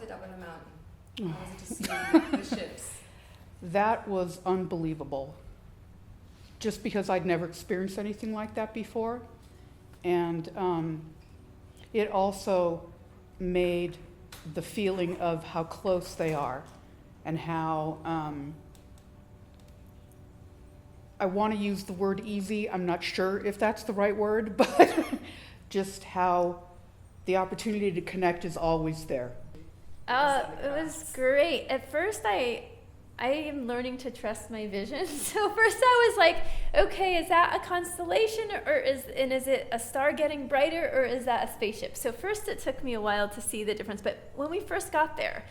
it up on the mountain? How was it to see the ships? That was unbelievable. Just because I'd never experienced anything like that before. And it also made the feeling of how close they are and how, I want to use the word easy, I'm not sure if that's the right word, but just how the opportunity to connect is always there. It was great. At first, I am learning to trust my vision. So first I was like, okay, is that a constellation is it a star getting brighter or is that a spaceship? So first it took me a while to see the difference. But when we first got there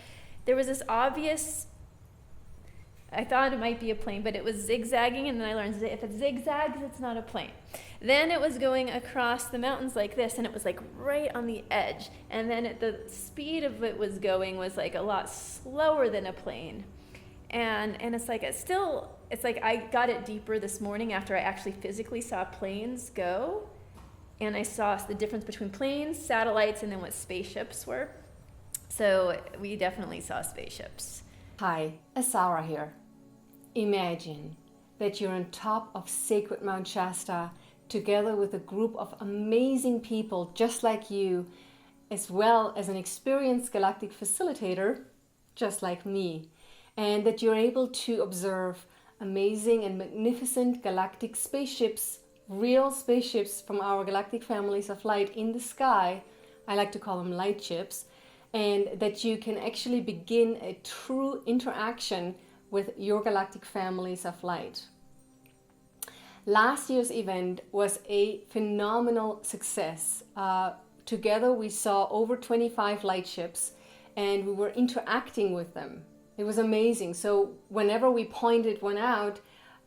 was this obvious, I thought it might be a plane, but it was zigzagging, and then I learned if it zigzags, it's not a plane. Then it was going across the mountains like this, and it was like right on the edge. And then the speed of it was going was like a lot slower than a plane. And it's like I got it deeper this morning after I actually physically saw planes go, and I saw the difference between planes, satellites, and then what spaceships were. So we definitely saw spaceships. Hi, Asara here. Imagine that you're on top of sacred Mount Shasta together with a group of amazing people just like you, as well as an experienced galactic facilitator just like me, and that you're able to observe amazing and magnificent galactic spaceships, real spaceships from our galactic families of light in the sky. I like to call them light ships. And that you can actually begin a true interaction with your galactic families of light. Last year's event was a phenomenal success. Together we saw over 25 light ships and we were interacting with them. It was amazing. So whenever we pointed one out,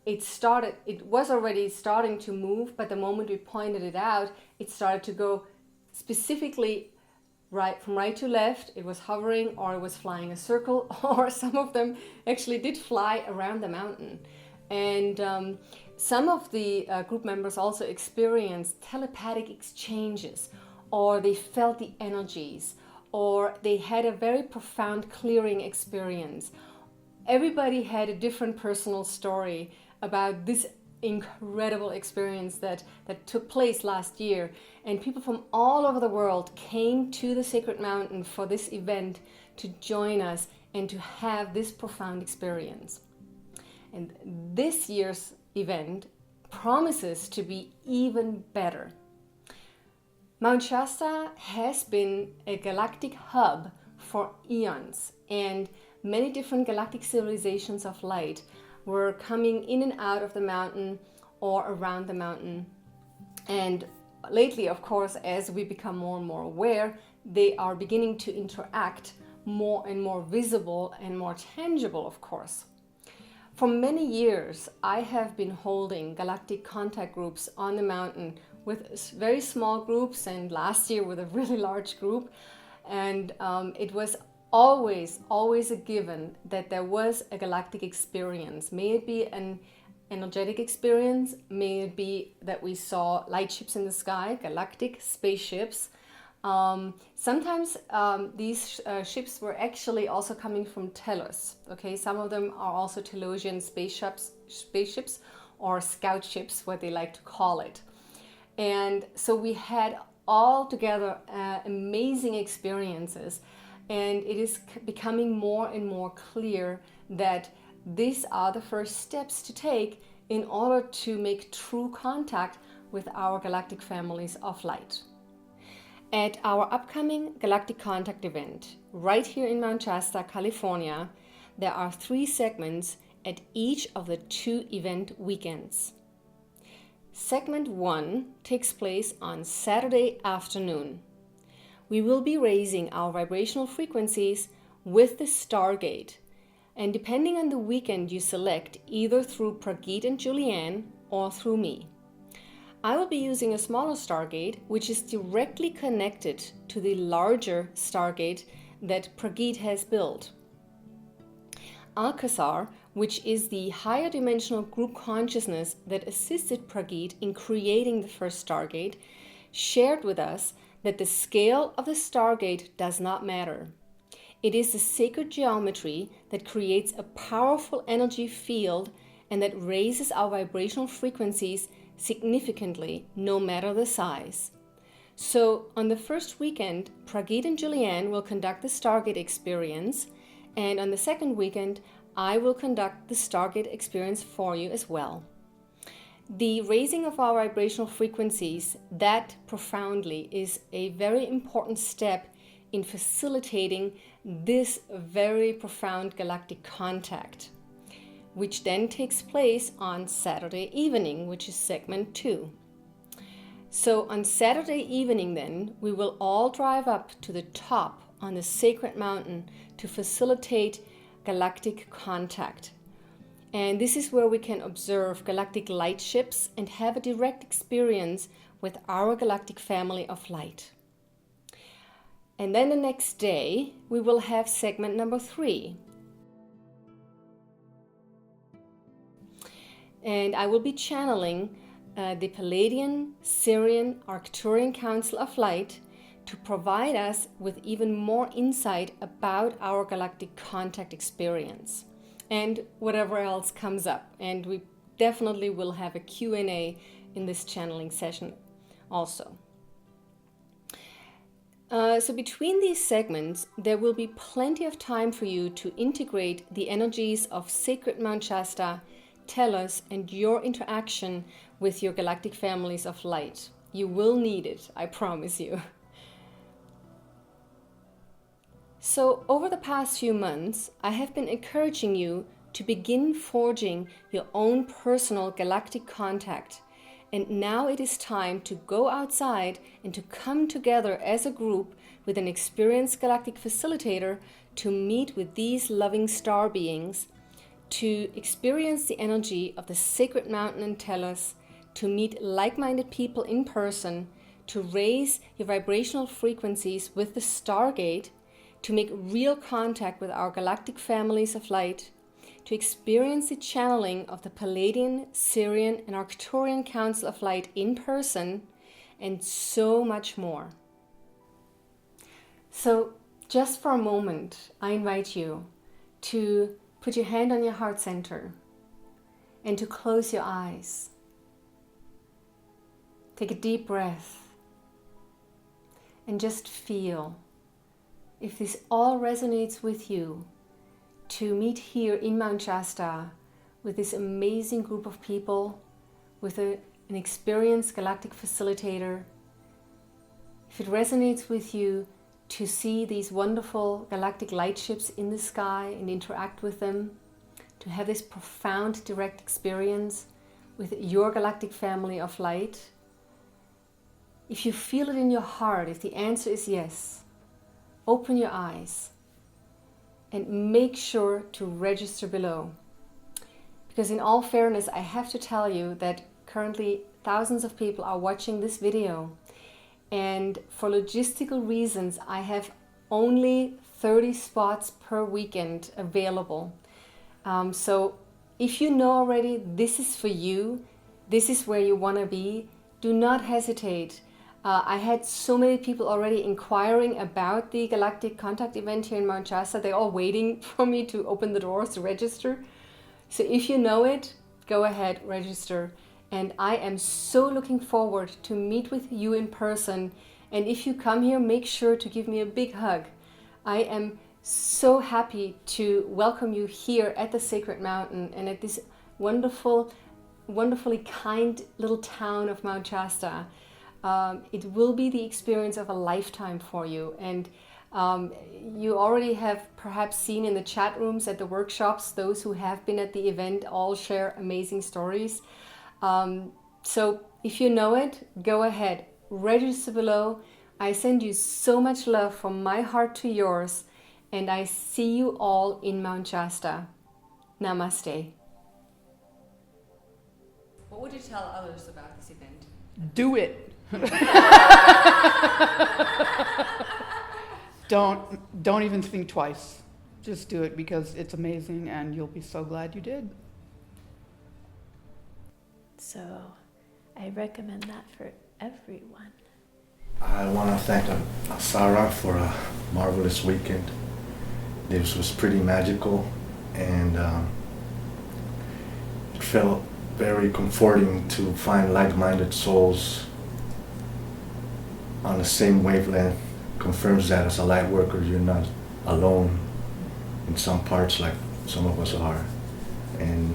it was already starting to move, but the moment we pointed it out, it started to go specifically from right to left. It was hovering, or it was flying a circle, or some of them actually did fly around the mountain. And some of the group members also experienced telepathic exchanges, or they felt the energies, or they had a very profound clearing experience. Everybody had a different personal story about this incredible experience that took place last year, and people from all over the world came to the Sacred Mountain for this event to join us and to have this profound experience. And this year's event promises to be even better. Mount Shasta has been a galactic hub for eons, and many different galactic civilizations of light were coming in and out of the mountain or around the mountain. And lately, of course, as we become more and more aware, they are beginning to interact more and more visible and more tangible, of course. For many years, I have been holding galactic contact groups on the mountain with very small groups, and last year with a really large group. And it was always a given that there was a galactic experience. May it be an energetic experience, may it be that we saw light ships in the sky, galactic spaceships. Sometimes these ships were actually also coming from Telos. Okay, some of them are also Telosian spaceships or scout ships, what they like to call it. And so we had all together amazing experiences. And it is becoming more and more clear that these are the first steps to take in order to make true contact with our galactic families of light. At our upcoming Galactic Contact event, right here in Mount Shasta, California, there are 3 segments at each of the 2 event weekends. Segment 1 takes place on Saturday afternoon. We will be raising our vibrational frequencies with the Stargate, and depending on the weekend you select, either through Prageet and Julianne or through me. I will be using a smaller Stargate, which is directly connected to the larger Stargate that Prageet has built. Alcazar, which is the higher dimensional group consciousness that assisted Prageet in creating the first Stargate, shared with us that the scale of the Stargate does not matter. It is the sacred geometry that creates a powerful energy field and that raises our vibrational frequencies significantly, no matter the size. So on the first weekend, Prageet and Julianne will conduct the Stargate experience, and on the second weekend, I will conduct the Stargate experience for you as well. The raising of our vibrational frequencies, that profoundly is a very important step in facilitating this very profound galactic contact, which then takes place on Saturday evening, which is segment 2. So on Saturday evening then, we will all drive up to the top on the sacred mountain to facilitate galactic contact. And this is where we can observe galactic light ships and have a direct experience with our galactic family of light. And then the next day, we will have segment number 3. And I will be channeling the Pleiadian-Sirian Arcturian Council of Light to provide us with even more insight about our galactic contact experience and whatever else comes up. And we definitely will have a Q&A in this channeling session also. So between these segments, there will be plenty of time for you to integrate the energies of sacred Mount Shasta, Telos, and your interaction with your galactic families of light. You will need it, I promise you. So over the past few months, I have been encouraging you to begin forging your own personal galactic contact. And now it is time to go outside and to come together as a group with an experienced galactic facilitator to meet with these loving star beings, to experience the energy of the sacred mountain in Telos, to meet like-minded people in person, to raise your vibrational frequencies with the Stargate, to make real contact with our galactic families of light, to experience the channeling of the Pleiadian-Sirian and Arcturian Council of Light in person, and so much more. So just for a moment, I invite you to put your hand on your heart center and to close your eyes. Take a deep breath and just feel if this all resonates with you, to meet here in Mount Shasta with this amazing group of people, with an experienced galactic facilitator. If it resonates with you, to see these wonderful galactic light ships in the sky and interact with them, to have this profound direct experience with your galactic family of light. If you feel it in your heart, if the answer is yes, open your eyes and make sure to register below. Because in all fairness, I have to tell you that currently thousands of people are watching this video, and for logistical reasons, I have only 30 spots per weekend available. So if you know already this is for you, this is where you want to be, do not hesitate. I had so many people already inquiring about the Galactic Contact event here in Mount Shasta. They're all waiting for me to open the doors to register. So if you know it, go ahead, register. And I am so looking forward to meet with you in person. And if you come here, make sure to give me a big hug. I am so happy to welcome you here at the Sacred Mountain and at this wonderful, wonderfully kind little town of Mount Shasta. It will be the experience of a lifetime for you. And you already have perhaps seen in the chat rooms at the workshops, those who have been at the event all share amazing stories. So if you know it, go ahead, register below. I send you so much love from my heart to yours, and I see you all in Mount Shasta. Namaste. What would you tell others about this event? Do it. Don't even think twice. Just do it, because it's amazing and you'll be so glad you did. So I recommend that for everyone. I want to thank Asara for a marvelous weekend. This was pretty magical, and it felt very comforting to find like-minded souls on the same wavelength. Confirms that as a light worker, you're not alone in some parts like some of us are. And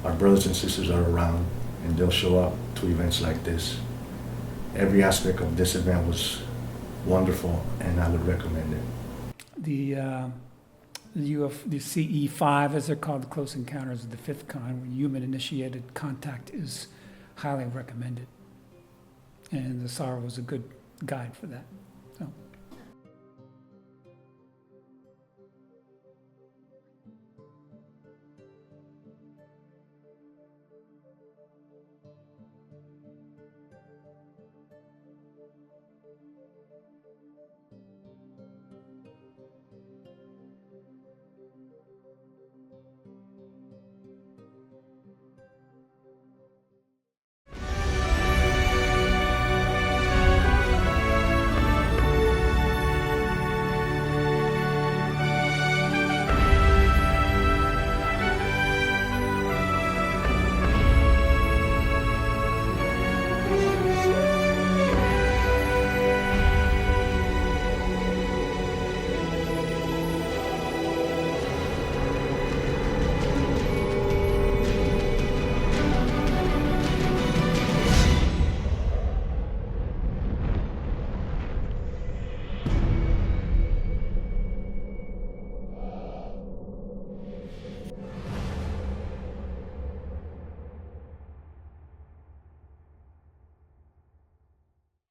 our brothers and sisters are around, and they'll show up to events like this. Every aspect of this event was wonderful, and I would recommend it. The CE5, as they're called, the Close Encounters of the Fifth Kind, where human-initiated contact is highly recommended. And the Asara was a good guide for that.